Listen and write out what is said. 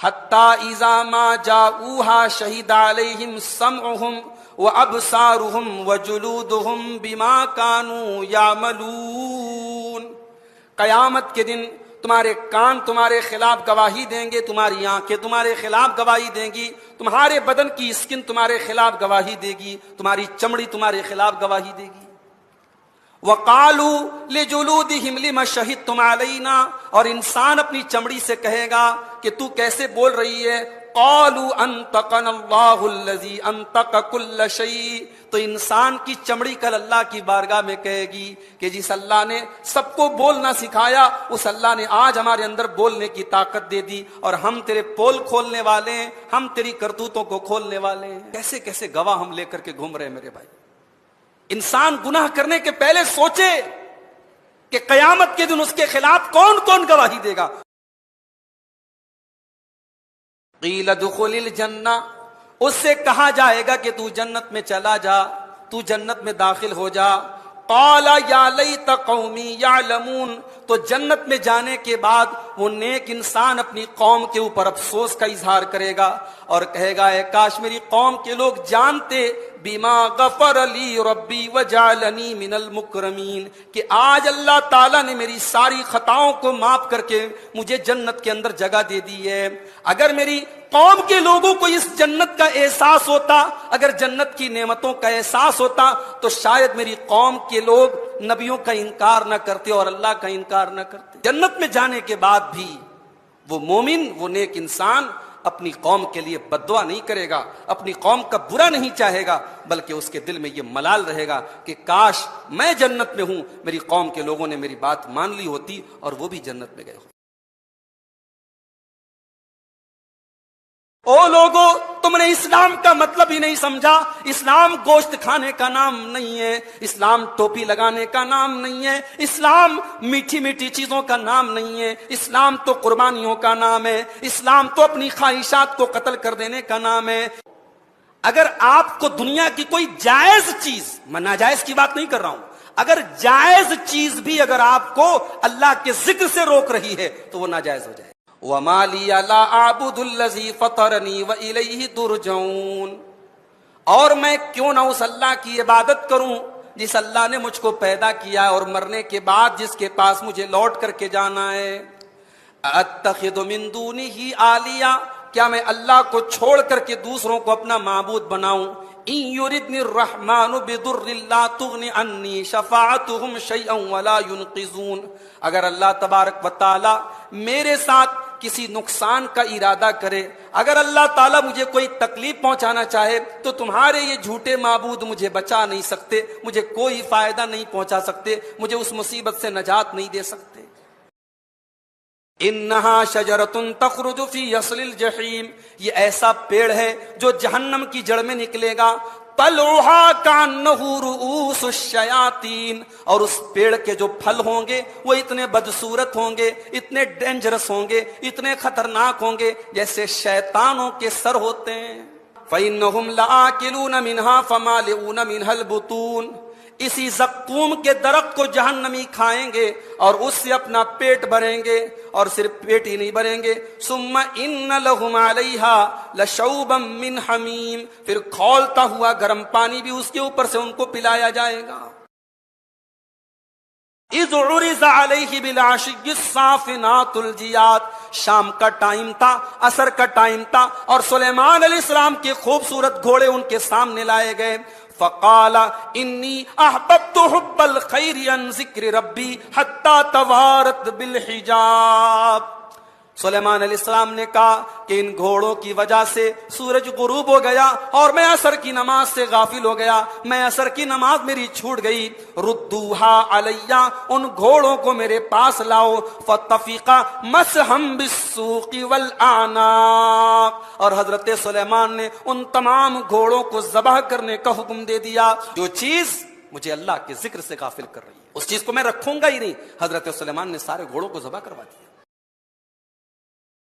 حتی اذا ما جاؤوها شہد علیہم سمعہم وابصارہم وجلودہم بما کانوا یعملون۔ قیامت کے دن تمہارے کان تمہارے خلاف گواہی دیں گے، تمہاری آنکھیں تمہارے خلاف گواہی دیں گی، تمہارے بدن کی اسکن تمہارے خلاف گواہی دے گی، تمہاری چمڑی تمہارے خلاف گواہی دے گی۔ وَقَالُوا لِجُلُودِهِمْ لِمَ شَهِدتُّمْ عَلَيْنَا، اور انسان اپنی چمڑی سے کہے گا کہ تو کیسے بول رہی ہے، قَالُوا أَنطَقَنَا اللَّهُ الَّذِي أَنطَقَ كُلَّ شَيْءٍ، تو انسان کی چمڑی کل اللہ کی بارگاہ میں کہے گی کہ جس اللہ نے سب کو بولنا سکھایا، اس اللہ نے آج ہمارے اندر بولنے کی طاقت دے دی، اور ہم تیرے پول کھولنے والے ہیں، ہم تیری کرتوتوں کو کھولنے والے ہیں۔ کیسے کیسے گواہ ہم لے کر کے گھوم رہے ہیں میرے بھائی۔ انسان گناہ کرنے کے پہلے سوچے کہ قیامت کے دن اس کے خلاف کون کون گواہی دے گا۔ قیل ادخل الجنہ، اس سے کہا جائے گا کہ تو جنت میں چلا جا، تو جنت میں داخل ہو جا۔ قال یا لیت قومی یعلمون، تو جنت میں جانے کے بعد وہ نیک انسان اپنی قوم کے اوپر افسوس کا اظہار کرے گا اور کہے گا اے کاش میری قوم کے لوگ جانتے بما غفر لی ربی وجعلنی من المکرمین، کہ آج اللہ تعالیٰ نے میری ساری خطاؤں کو معاف کر کے مجھے جنت کے اندر جگہ دے دی ہے۔ اگر میری قوم کے لوگوں کو اس جنت کا احساس ہوتا، اگر جنت کی نعمتوں کا احساس ہوتا، تو شاید میری قوم کے لوگ نبیوں کا انکار نہ کرتے اور اللہ کا انکار نہ کرتے۔ جنت میں جانے کے بعد بھی وہ مومن، وہ نیک انسان اپنی قوم کے لیے بد دعا نہیں کرے گا، اپنی قوم کا برا نہیں چاہے گا، بلکہ اس کے دل میں یہ ملال رہے گا کہ کاش میں جنت میں ہوں، میری قوم کے لوگوں نے میری بات مان لی ہوتی اور وہ بھی جنت میں گئے ہوتے۔ او لوگو، تم نے اسلام کا مطلب ہی نہیں سمجھا۔ اسلام گوشت کھانے کا نام نہیں ہے، اسلام ٹوپی لگانے کا نام نہیں ہے، اسلام میٹھی میٹھی چیزوں کا نام نہیں ہے، اسلام تو قربانیوں کا نام ہے، اسلام تو اپنی خواہشات کو قتل کر دینے کا نام ہے۔ اگر آپ کو دنیا کی کوئی جائز چیز، میں ناجائز کی بات نہیں کر رہا ہوں، اگر جائز چیز بھی اگر آپ کو اللہ کے ذکر سے روک رہی ہے تو وہ ناجائز ہو جائے۔ وَمَا لِيَ لَا أَعْبُدُ الَّذِي فَطَرَنِي وَإِلَيْهِ تُرْجَعُونَ، اور میں کیوں نہ اس اللہ کی عبادت کروں جس اللہ نے مجھ کو پیدا کیا اور مرنے کے بعد جس کے پاس مجھے لوٹ کر کے جانا ہے۔ أَتَّخِذُ مِن دُونِهِ آلِهَةً، کیا میں اللہ کو چھوڑ کر کے دوسروں کو اپنا معبود بناؤں؟ إِن يُرِدْنِ الرَّحْمَنُ بِضُرٍّ لَا تُغْنِ عَنِّي شَفَاعَتُهُمْ شَيْئًا وَلَا يُنْقِذُونَ، اگر اللہ تبارک و تعالی میرے ساتھ کسی نقصان کا ارادہ کرے، اگر اللہ تعالیٰ مجھے کوئی تکلیف پہنچانا چاہے تو تمہارے یہ جھوٹے معبود مجھے بچا نہیں سکتے، مجھے کوئی فائدہ نہیں پہنچا سکتے، مجھے اس مصیبت سے نجات نہیں دے سکتے۔ انہا شجرۃ تخرج فی اصل الجحیم، یہ ایسا پیڑ ہے جو جہنم کی جڑ میں نکلے گا۔ طلعها کانہ رؤوس الشیاطین، اور اس پیڑ کے جو پھل ہوں گے وہ اتنے بدصورت ہوں گے، اتنے ڈینجرس ہوں گے، اتنے خطرناک ہوں گے جیسے شیطانوں کے سر ہوتے ہیں۔ فَإِنَّهُمْ لَآكِلُونَ مِنْهَا فَمَالِئُونَ مِنْهَا الْبُطُونَ، اسی زقوم کے درخت کو جہنمی کھائیں گے اور اس سے اپنا پیٹ بھریں گے، اور صرف پیٹ ہی نہیں بھریں گے، ثم ان لہم علیہا لشوبا من حمیم، پھر کھولتا ہوا گرم پانی بھی اس کے اوپر سے ان کو پلایا جائے گا۔ اذ عرض علیہ بالعشی الصافنات الجیاد، شام کا ٹائم تھا، عصر کا ٹائم تھا، اور سلیمان علیہ السلام کے خوبصورت گھوڑے ان کے سامنے لائے گئے۔ فقال انی احببت حب الخیر عن ذکر ربی حتی توارت بالحجاب، سلیمان علیہ السلام نے کہا کہ ان گھوڑوں کی وجہ سے سورج غروب ہو گیا اور میں عصر کی نماز سے غافل ہو گیا، میں عصر کی نماز میری چھوٹ گئی۔ ردوہا علیہ، ان گھوڑوں کو میرے پاس لاؤ۔ فتفقا مسحم بالسوق والاعناق، اور حضرت سلیمان نے ان تمام گھوڑوں کو ذبح کرنے کا حکم دے دیا۔ جو چیز مجھے اللہ کے ذکر سے غافل کر رہی ہے اس چیز کو میں رکھوں گا ہی نہیں۔ حضرت سلیمان نے سارے گھوڑوں کو ذبح کروا دیا۔